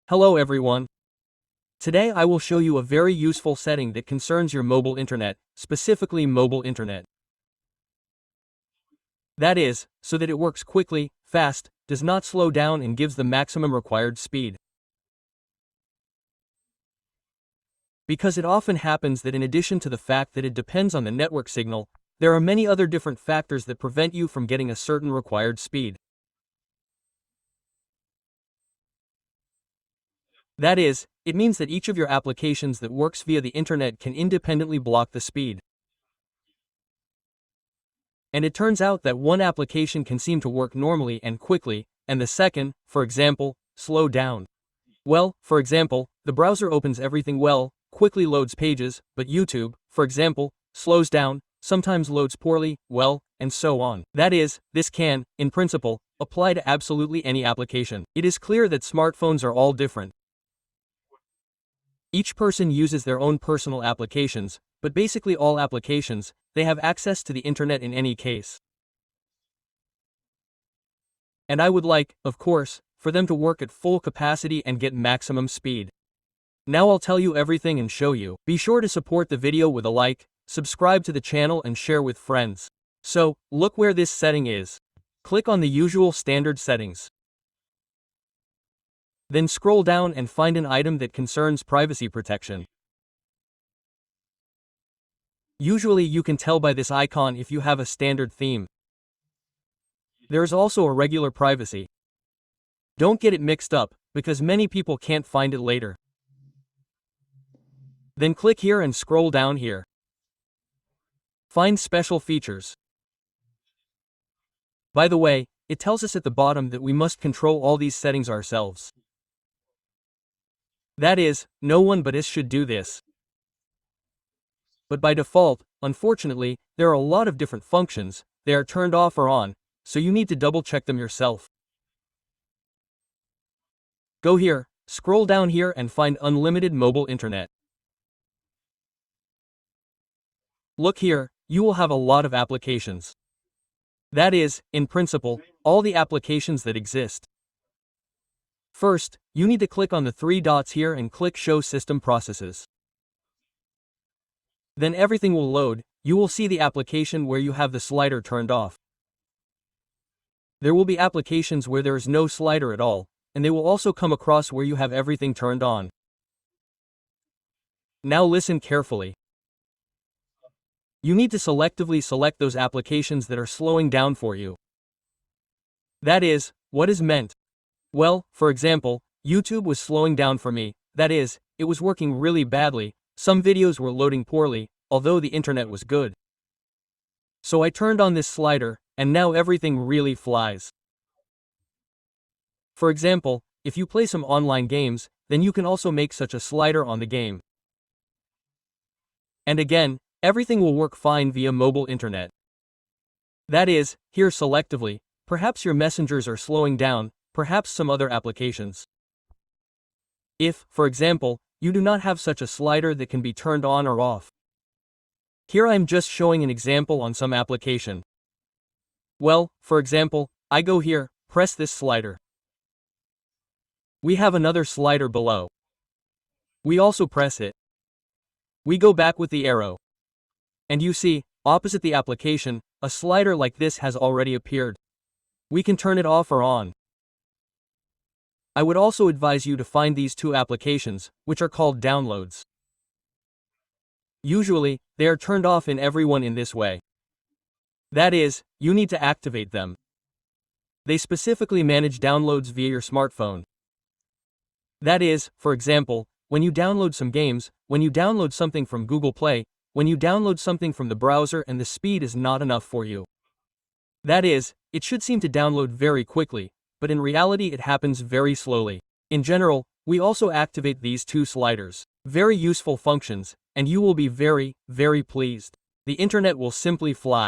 Hello everyone. Today I will show you a very useful setting that concerns your mobile internet, specifically mobile internet. That is, so that it works quickly, fast, does not slow down and gives the maximum required speed. Because it often happens that in addition to the fact that it depends on the network signal, there are many other different factors that prevent you from getting a certain required speed. That is, it means that each of your applications that works via the internet can independently block the speed. And it turns out that one application can seem to work normally and quickly, and the second, for example, slow down. Well, for example, the browser opens everything well, quickly loads pages, but YouTube, for example, slows down, sometimes loads poorly, well, and so on. That is, this can, in principle, apply to absolutely any application. It is clear that smartphones are all different. Each person uses their own personal applications, but basically all applications, they have access to the internet in any case. And I would like, of course, for them to work at full capacity and get maximum speed. Now I'll tell you everything and show you. Be sure to support the video with a like, subscribe to the channel and share with friends. So, look where this setting is. Click on the usual standard settings. Then scroll down and find an item that concerns privacy protection. Usually you can tell by this icon if you have a standard theme. There is also a regular privacy. Don't get it mixed up, because many people can't find it later. Then click here and scroll down here. Find special features. By the way, it tells us at the bottom that we must control all these settings ourselves. That is, no one but us should do this. But by default, unfortunately, there are a lot of different functions, they are turned off or on, so you need to double check them yourself. Go here, scroll down here and find unlimited mobile internet. Look here, you will have a lot of applications. That is, in principle, all the applications that exist. First, you need to click on the three dots here and click Show System Processes. Then everything will load, you will see the application where you have the slider turned off. There will be applications where there is no slider at all, and they will also come across where you have everything turned on. Now listen carefully. You need to selectively select those applications that are slowing down for you. That is, what is meant? Well, for example, YouTube was slowing down for me, that is, it was working really badly, some videos were loading poorly, although the internet was good. So I turned on this slider, and now everything really flies. For example, if you play some online games, then you can also make such a slider on the game. And again, everything will work fine via mobile internet. That is, here selectively, perhaps your messengers are slowing down, perhaps some other applications. If, for example, you do not have such a slider that can be turned on or off. Here I am just showing an example on some application. Well, for example, I go here, press this slider. We have another slider below. We also press it. We go back with the arrow. And you see, opposite the application, a slider like this has already appeared. We can turn it off or on. I would also advise you to find these two applications, which are called downloads. Usually, they are turned off in everyone in this way. That is, you need to activate them. They specifically manage downloads via your smartphone. That is, for example, when you download some games, when you download something from Google Play, when you download something from the browser and the speed is not enough for you. That is, it should seem to download very quickly, but in reality it happens very slowly. In general, we also activate these two sliders. Very useful functions, and you will be very, very pleased. The internet will simply fly.